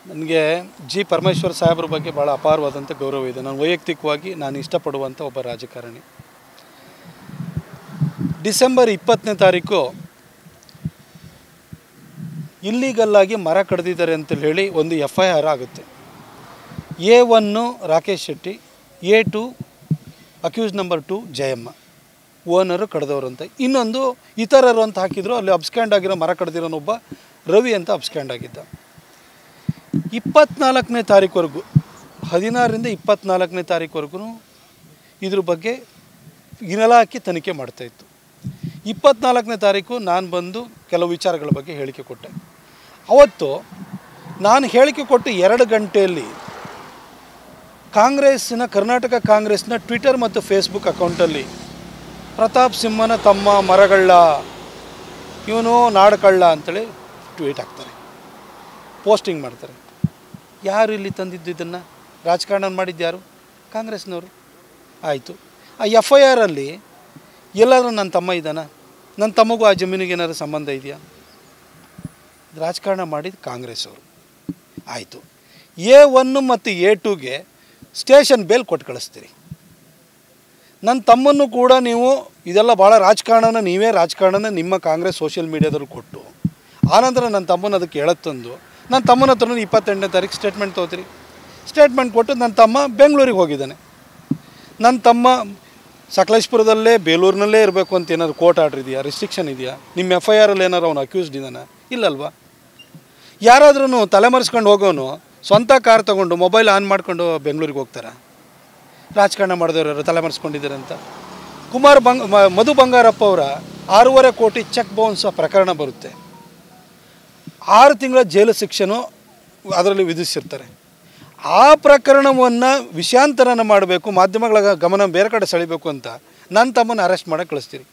ನನಗೆ ಜಿ ಪರಮೇಶ್ವರ್ ಸಾಹೇಬ್ರ ಬಗ್ಗೆ ಭಾಳ ಅಪಾರವಾದಂಥ ಗೌರವ ಇದೆ. ನಾನು ವೈಯಕ್ತಿಕವಾಗಿ ನಾನು ಇಷ್ಟಪಡುವಂಥ ಒಬ್ಬ ರಾಜಕಾರಣಿ. ಡಿಸೆಂಬರ್ 20ನೇ ತಾರೀಕು ಇಲ್ಲಿಗಲ್ಲಾಗಿ ಮರ ಕಡಿದಿದ್ದಾರೆ ಅಂತ ಹೇಳಿ ಒಂದು FIR ಆಗುತ್ತೆ. A1 Rakesh Shetty, A2 accuse number 2 Jayamma, owner ಕಡ್ದವರು ಅಂತ. ಇನ್ನೊಂದು ಇತರರು ಅಂತ ಹಾಕಿದ್ರು. ಅಲ್ಲಿ ಅಬ್ಸ್ಕ್ಯಾಂಡ್ ಆಗಿರೋ ಮರ ಕಡ್ದಿರೋನೊಬ್ಬ ರವಿ ಅಂತ ಅಬ್ಸ್ಕ್ಯಾಂಡ್ ಆಗಿದ್ದ. 24ನೇ ತಾರೀಕುವರೆಗೂ 16ರಿಂದ 24ನೇ ತಾರೀಕುವರೆಗೂ ಇದ್ರ ಬಗ್ಗೆ ಇಲಾಖೆ ತನಿಖೆ ಮಾಡ್ತಾಯಿತ್ತು. 24ನೇ ತಾರೀಕು ನಾನು ಬಂದು ಕೆಲವು ವಿಚಾರಗಳ ಬಗ್ಗೆ ಹೇಳಿಕೆ ಕೊಟ್ಟೆ. ಅವತ್ತು ನಾನು ಹೇಳಿಕೆ ಕೊಟ್ಟು 2 ಗಂಟೆಯಲ್ಲಿ ಕಾಂಗ್ರೆಸ್ಸಿನ ಕರ್ನಾಟಕ ಕಾಂಗ್ರೆಸ್ನ ಟ್ವಿಟರ್ ಮತ್ತು ಫೇಸ್ಬುಕ್ ಅಕೌಂಟಲ್ಲಿ ಪ್ರತಾಪ್ ಸಿಂಹನ ತಮ್ಮ ಮರಗಳ್ಳ, ಇವನು ನಾಡಕಳ್ಳ ಅಂತೇಳಿ ಟ್ವೀಟ್ ಹಾಕ್ತಾರೆ, ಪೋಸ್ಟಿಂಗ್ ಮಾಡ್ತಾರೆ. ಯಾರು ಇಲ್ಲಿ ತಂದಿದ್ದು ಇದನ್ನು? ರಾಜಕಾರಣ ಮಾಡಿದ್ದು ಯಾರು? ಕಾಂಗ್ರೆಸ್ನವರು. ಆಯಿತು, ಆ FIR ಅಲ್ಲಿ ಎಲ್ಲಾದರೂ ನನ್ನ ತಮ್ಮ ಇದ್ದಾನ? ನನ್ನ ತಮ್ಮಗೂ ಆ ಜಮೀನಿಗೆ ಏನಾದರೂ ಸಂಬಂಧ ಇದೆಯಾ? ರಾಜಕಾರಣ ಮಾಡಿದ್ದು ಕಾಂಗ್ರೆಸ್ ಅವರು. ಆಯಿತು, A1 ಮತ್ತು A2ಗೆ ಸ್ಟೇಷನ್ ಬೇಲ್ ಕೊಟ್ಟು ಕಳಿಸ್ತೀರಿ. ನನ್ನ ತಮ್ಮನ್ನು ಕೂಡ ನೀವು ಇದೆಲ್ಲ ಭಾಳ ರಾಜಕಾರಣನ, ನೀವೇ ರಾಜಕಾರಣನ ನಿಮ್ಮ ಕಾಂಗ್ರೆಸ್ ಸೋಷಿಯಲ್ ಮೀಡಿಯಾದಲ್ಲಿ ಕೊಟ್ಟು ಆನಂತರ ನನ್ನ ತಮ್ಮನ ಅದಕ್ಕೆ ಎಳತ್ತಂದು ನನ್ನ ತಮ್ಮನ ಹತ್ರ 28ನೇ ತಾರೀಕು ಸ್ಟೇಟ್ಮೆಂಟ್ ತೊಗೋತೀರಿ. ಸ್ಟೇಟ್ಮೆಂಟ್ ಕೊಟ್ಟು ನನ್ನ ತಮ್ಮ ಬೆಂಗಳೂರಿಗೆ ಹೋಗಿದ್ದಾನೆ. ನನ್ನ ತಮ್ಮ ಸಕಲೇಶ್ಪುರದಲ್ಲೇ ಬೇಲೂರಿನಲ್ಲೇ ಇರಬೇಕು ಅಂತ ಏನಾದರೂ ಕೋರ್ಟ್ ಆರ್ಡ್ರ್ ಇದೆಯಾ? ರಿಸ್ಟ್ರಿಕ್ಷನ್ ಇದೆಯಾ? ನಿಮ್ಮ FIRಲ್ಲಿ ಏನಾರು ಅವನು ಅಕ್ಯೂಸ್ಡ್ ಇದ್ದಾನೆ? ಇಲ್ಲಲ್ವಾ? ಯಾರಾದ್ರೂ ತಲೆಮರೆಸ್ಕೊಂಡು ಹೋಗೋನು ಸ್ವಂತ ಕಾರ್ ತೊಗೊಂಡು ಮೊಬೈಲ್ ಆನ್ ಮಾಡ್ಕೊಂಡು ಬೆಂಗಳೂರಿಗೆ ಹೋಗ್ತಾರೆ? ರಾಜಕಾರಣ ಮಾಡಿದವರು ತಲೆಮರೆಸ್ಕೊಂಡಿದ್ದಾರೆ ಅಂತ. ಮಧು ಬಂಗಾರಪ್ಪ ಅವರ 6.5 ಕೋಟಿ ಚೆಕ್ ಬೌನ್ಸ್ ಪ್ರಕರಣ ಬರುತ್ತೆ. 6 ತಿಂಗಳ ಜೈಲು ಶಿಕ್ಷೆನೂ ಅದರಲ್ಲಿ ವಿಧಿಸಿರ್ತಾರೆ. ಆ ಪ್ರಕರಣವನ್ನು ವಿಷಯಾಂತರನ ಮಾಡಬೇಕು, ಮಾಧ್ಯಮಗಳ ಗಮನ ಬೇರೆ ಕಡೆ ಸೆಳಿಬೇಕು ಅಂತ ನನ್ನ ತಮ್ಮನ್ನು ಅರೆಸ್ಟ್ ಮಾಡೋಕ್ಕೆ ಕಳಿಸ್ತೀರಿ.